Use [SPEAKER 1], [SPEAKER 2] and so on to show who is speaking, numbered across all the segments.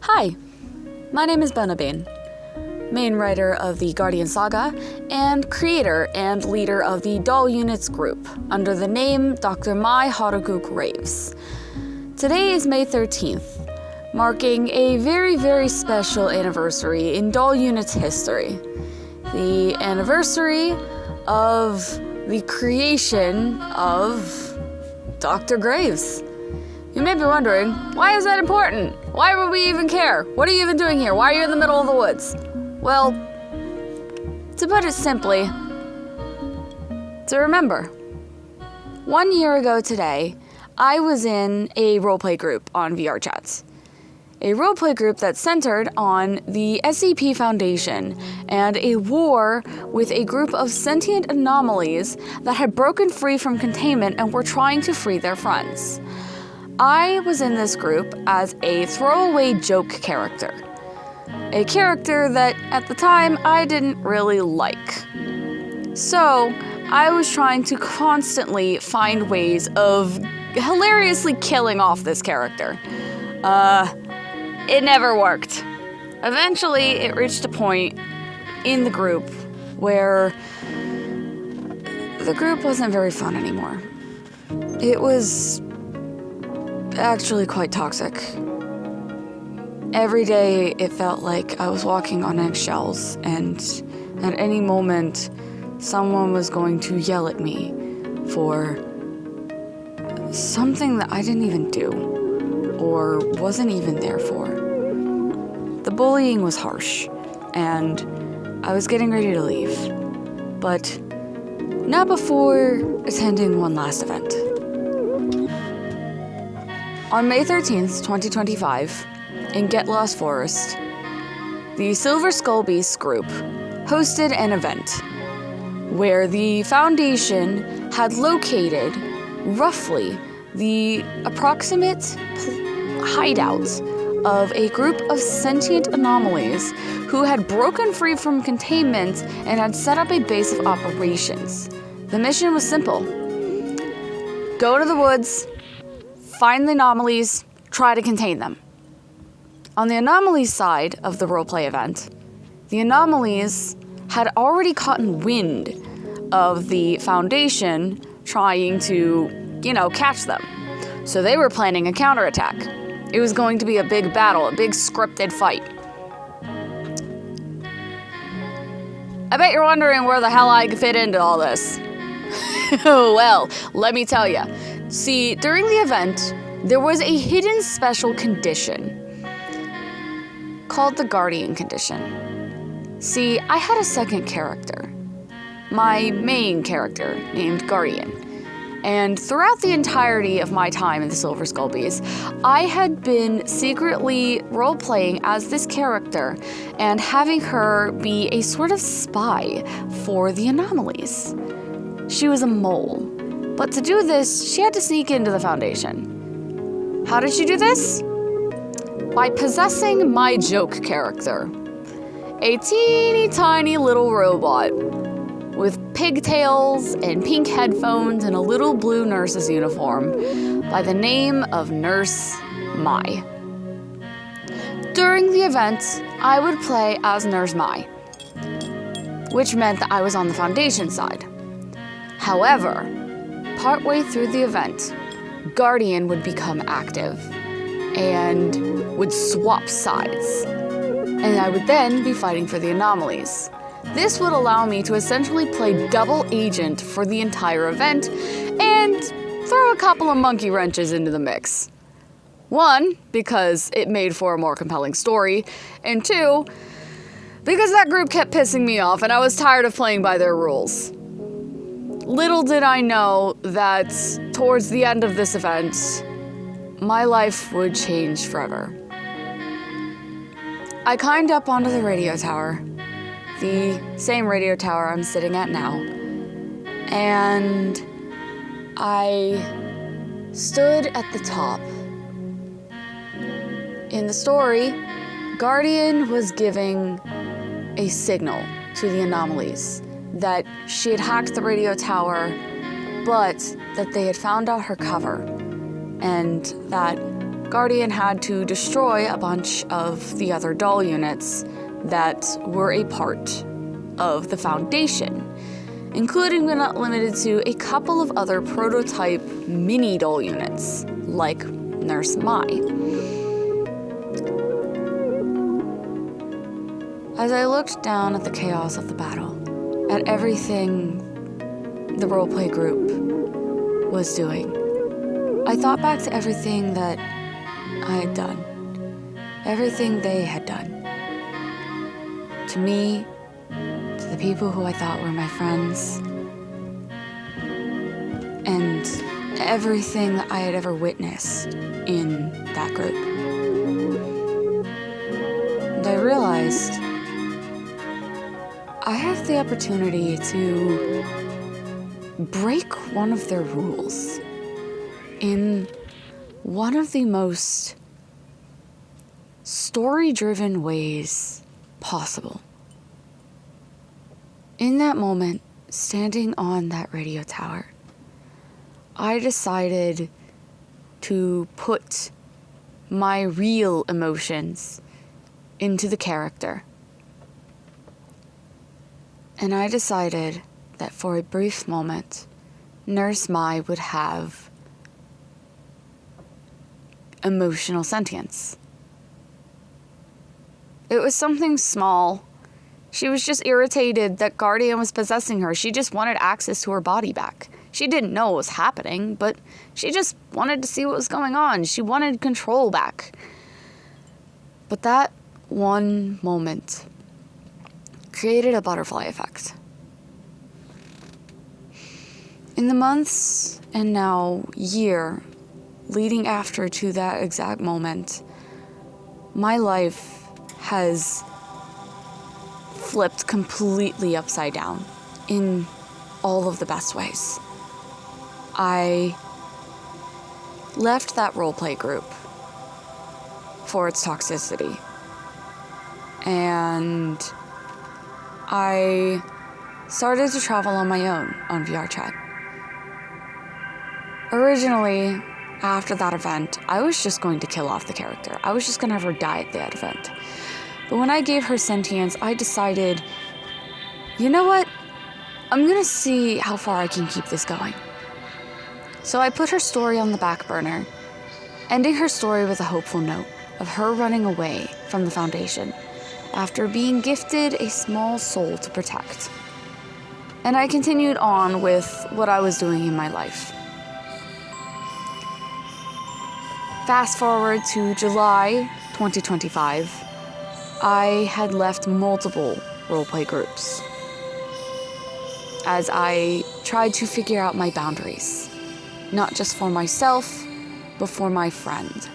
[SPEAKER 1] Hi, my name is Benabane, main writer of the Guardian Saga, and creator and leader of the Doll Units group, under the name Dr. Mai Haruku Graves. Today is May 13th, marking a very, very special anniversary in Doll Units history. The anniversary of the creation of Dr. Graves. You may be wondering, why is that important? Why would we even care? What are you even doing here? Why are you in the middle of the woods? Well, to put it simply, to remember. 1 year ago today, I was in a roleplay group on VrChat. A roleplay group that centered on the SCP Foundation and a war with a group of sentient anomalies that had broken free from containment and were trying to free their friends. I was in this group as a throwaway joke character. A character that, at the time, I didn't really like. So, I was trying to constantly find ways of hilariously killing off this character. It never worked. Eventually, it reached a point in the group where the group wasn't very fun anymore. It was actually quite toxic. Every day, it felt like I was walking on eggshells, and at any moment, someone was going to yell at me for something that I didn't even do. Or wasn't even there for. The bullying was harsh, and I was getting ready to leave, but not before attending one last event. On May 13th, 2025, in Get Lost Forest, the Silver Skull Beasts group hosted an event where the Foundation had located roughly the approximate hideout of a group of sentient anomalies who had broken free from containment and had set up a base of operations. The mission was simple. Go to the woods, find the anomalies, try to contain them. On the anomalies side of the roleplay event, the anomalies had already gotten wind of the Foundation trying to, catch them. So they were planning a counterattack. It was going to be a big battle, a big scripted fight. I bet you're wondering where the hell I fit into all this. Well, let me tell you. See, during the event, there was a hidden special condition called the Guardian condition. See, I had a second character, my main character named Guardian. And throughout the entirety of my time in the Silver Skull Beasts, I had been secretly role-playing as this character and having her be a sort of spy for the anomalies. She was a mole, but to do this, she had to sneak into the Foundation. How did she do this? By possessing my joke character, a teeny tiny little robot with pigtails and pink headphones and a little blue nurse's uniform by the name of Nurse Mai. During the event, I would play as Nurse Mai, which meant that I was on the Foundation side. However, partway through the event, Guardian would become active and would swap sides, and I would then be fighting for the anomalies. This would allow me to essentially play double agent for the entire event and throw a couple of monkey wrenches into the mix. One, because it made for a more compelling story, and two, because that group kept pissing me off and I was tired of playing by their rules. Little did I know that towards the end of this event, my life would change forever. I climbed up onto the radio tower, the same radio tower I'm sitting at now, and I stood at the top. In the story, Guardian was giving a signal to the anomalies that she had hacked the radio tower, but that they had found out her cover, and that Guardian had to destroy a bunch of the other doll units that were a part of the Foundation, including but not limited to a couple of other prototype mini doll units, like Nurse Mai. As I looked down at the chaos of the battle, at everything the roleplay group was doing, I thought back to everything that I had done, everything they had done. To me, to the people who I thought were my friends, and everything that I had ever witnessed in that group. And I realized I have the opportunity to break one of their rules in one of the most story-driven ways possible. In that moment, standing on that radio tower, I decided to put my real emotions into the character. And I decided that for a brief moment, Nurse Mai would have emotional sentience. It was something small. She was just irritated that Guardian was possessing her. She just wanted access to her body back. She didn't know what was happening, but she just wanted to see what was going on. She wanted control back. But that one moment created a butterfly effect. In the months and now year leading after to that exact moment, my life has flipped completely upside down in all of the best ways. I left that roleplay group for its toxicity, and I started to travel on my own on VrChat. Originally, after that event, I was just going to kill off the character. I was just going to have her die at that event. But when I gave her sentience, I decided, you know what? I'm going to see how far I can keep this going. So I put her story on the back burner, ending her story with a hopeful note of her running away from the Foundation after being gifted a small soul to protect. And I continued on with what I was doing in my life. Fast forward to July 2025, I had left multiple roleplay groups as I tried to figure out my boundaries, not just for myself, but for my friend,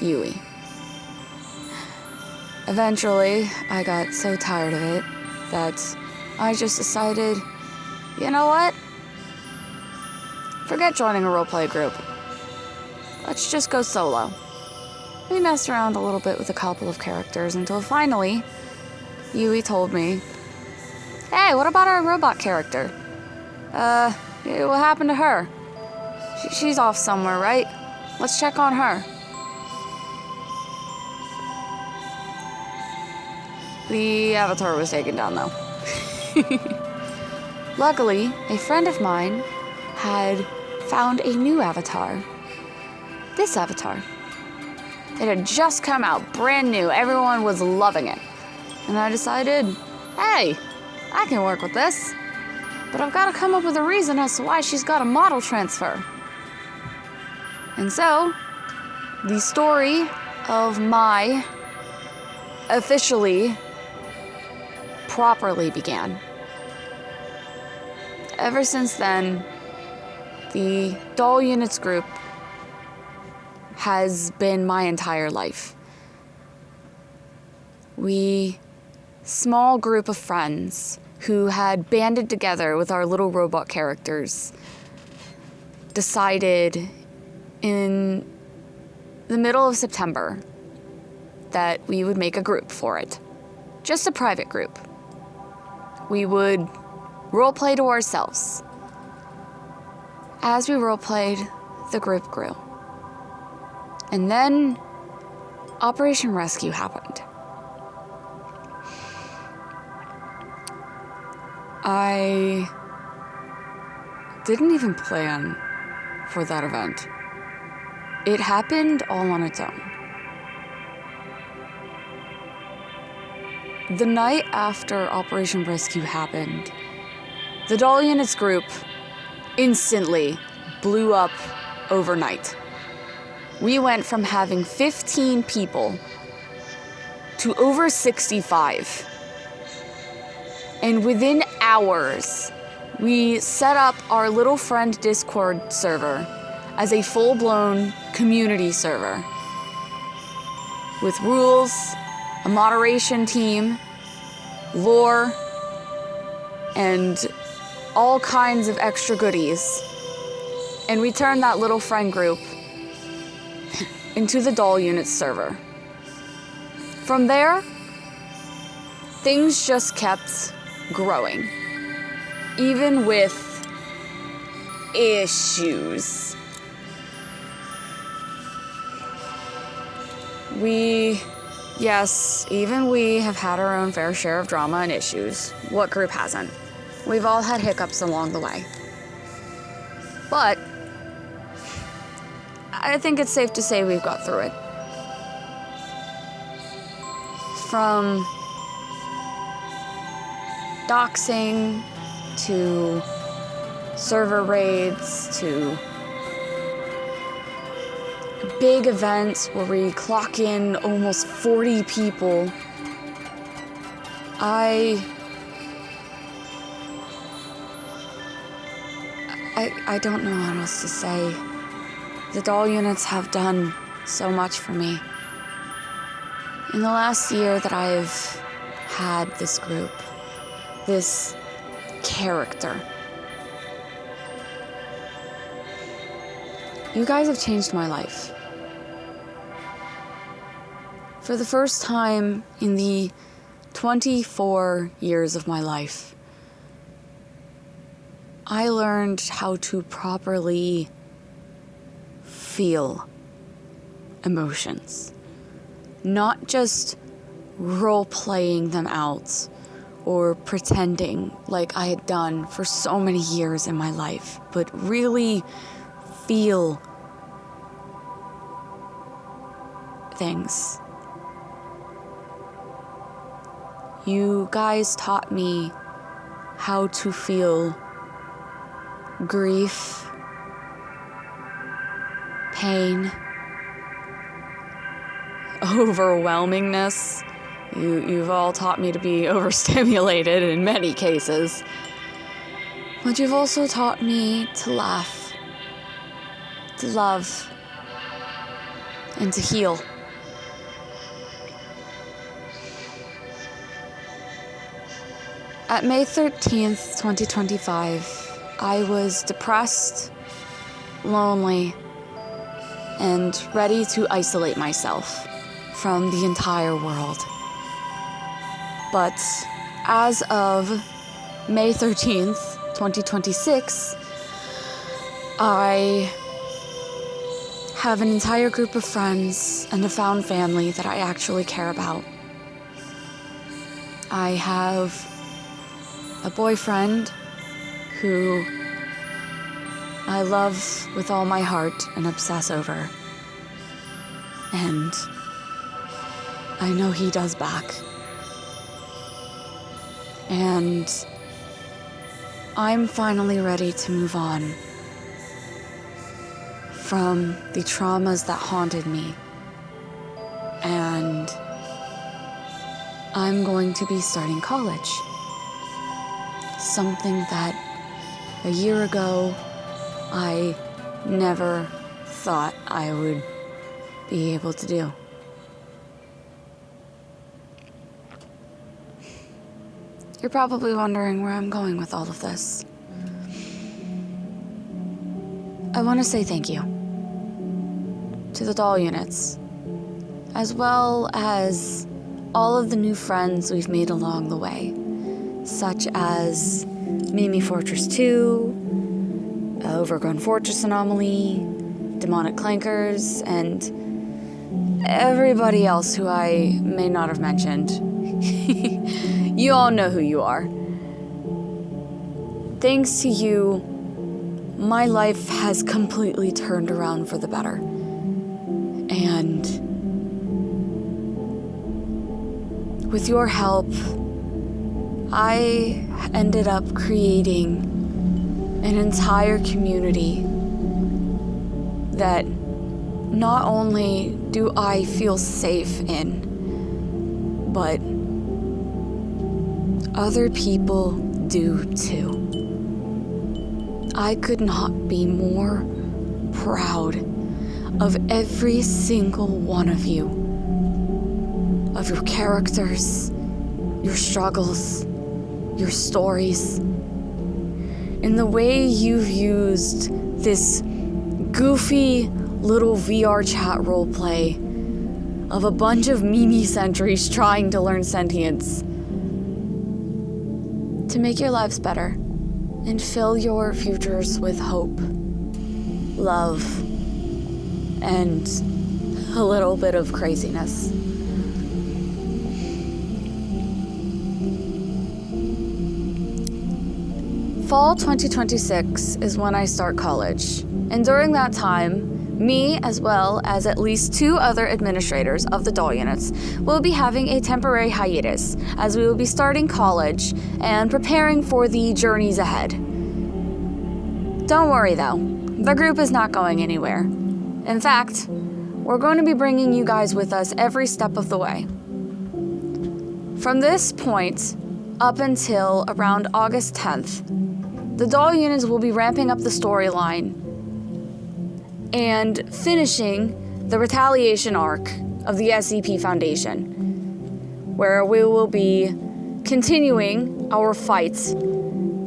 [SPEAKER 1] Yui. Eventually, I got so tired of it that I just decided, you know what? Forget joining a roleplay group. Let's just go solo. We messed around a little bit with a couple of characters until finally, Yui told me, hey, what about our robot character? What happened to her? She's off somewhere, right? Let's check on her. The avatar was taken down, though. Luckily, a friend of mine had found a new avatar. This avatar. It had just come out, brand new. Everyone was loving it. And I decided, hey, I can work with this. But I've got to come up with a reason as to why she's got a model transfer. And so, the story of Mai officially, properly began. Ever since then, the Doll Units group has been my entire life. We, small group of friends who had banded together with our little robot characters, decided in the middle of September that we would make a group for it. Just a private group. We would roleplay to ourselves. As we roleplayed, the group grew. And then Operation Rescue happened. I didn't even plan for that event. It happened all on its own. The night after Operation Rescue happened, the Doll Units group instantly blew up overnight. We went from having 15 people to over 65. And within hours, we set up our little friend Discord server as a full-blown community server with rules, a moderation team, lore, and all kinds of extra goodies. And we turned that little friend group into the Doll Units server. From there, things just kept growing, even with issues. Even we have had our own fair share of drama and issues. What group hasn't? We've all had hiccups along the way. But I think it's safe to say we've got through it. From doxing to server raids to big events where we clock in almost 40 people. I don't know what else to say. The Doll Units have done so much for me. In the last year that I've had this group, this character, you guys have changed my life. For the first time in the 24 years of my life, I learned how to properly feel emotions. Not just role-playing them out or pretending like I had done for so many years in my life, but really feel things. You guys taught me how to feel grief, pain, overwhelmingness. You've all taught me to be overstimulated in many cases. But you've also taught me to laugh, to love, and to heal. At May 13th, 2025, I was depressed, lonely, and ready to isolate myself from the entire world. But as of May 13th, 2026, I have an entire group of friends and a found family that I actually care about. I have a boyfriend who I love with all my heart and obsess over. And I know he does back. And I'm finally ready to move on from the traumas that haunted me. And I'm going to be starting college. Something that a year ago I never thought I would be able to do. You're probably wondering where I'm going with all of this. I want to say thank you to the Doll Units, as well as all of the new friends we've made along the way, such as Mimi Fortress 2, Overgrown Fortress Anomaly, Demonic Clankers, and everybody else who I may not have mentioned. You all know who you are. Thanks to you, my life has completely turned around for the better. And with your help, I ended up creating an entire community that not only do I feel safe in, but other people do too. I could not be more proud of every single one of you, of your characters, your struggles, your stories, and the way you've used this goofy little VrChat roleplay of a bunch of Mimi sentries trying to learn sentience to make your lives better and fill your futures with hope, love, and a little bit of craziness. Fall 2026 is when I start college, and during that time, me, as well as at least 2 other administrators of the doll units, will be having a temporary hiatus, as we will be starting college and preparing for the journeys ahead. Don't worry though, the group is not going anywhere. In fact, we're going to be bringing you guys with us every step of the way. From this point, up until around August 10th, the doll units will be ramping up the storyline and finishing the retaliation arc of the SCP Foundation, where we will be continuing our fight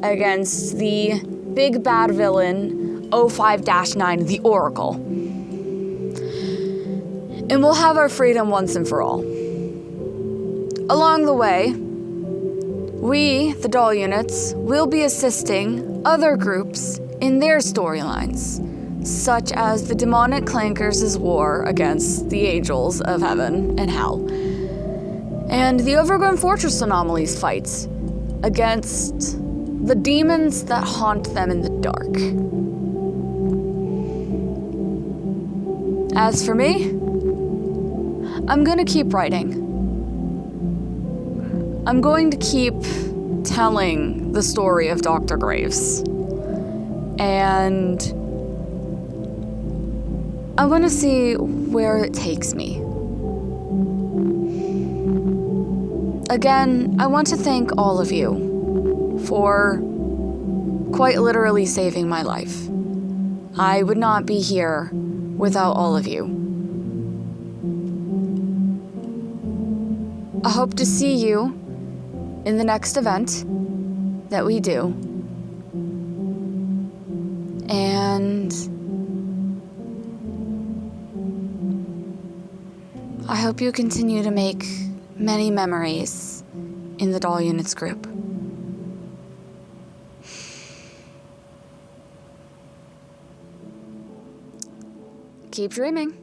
[SPEAKER 1] against the big bad villain 05-9, the Oracle. And we'll have our freedom once and for all. Along the way, we, the doll units, will be assisting other groups in their storylines, such as the Demonic Clankers' war against the Angels of Heaven and Hell, and the Overgrown Fortress Anomalies fights against the demons that haunt them in the dark. As for me, I'm gonna keep writing. I'm going to keep telling the story of Dr. Graves. And I'm going to see where it takes me. Again, I want to thank all of you for quite literally saving my life. I would not be here without all of you. I hope to see you in the next event that we do. And I hope you continue to make many memories in the Doll Units group. Keep dreaming.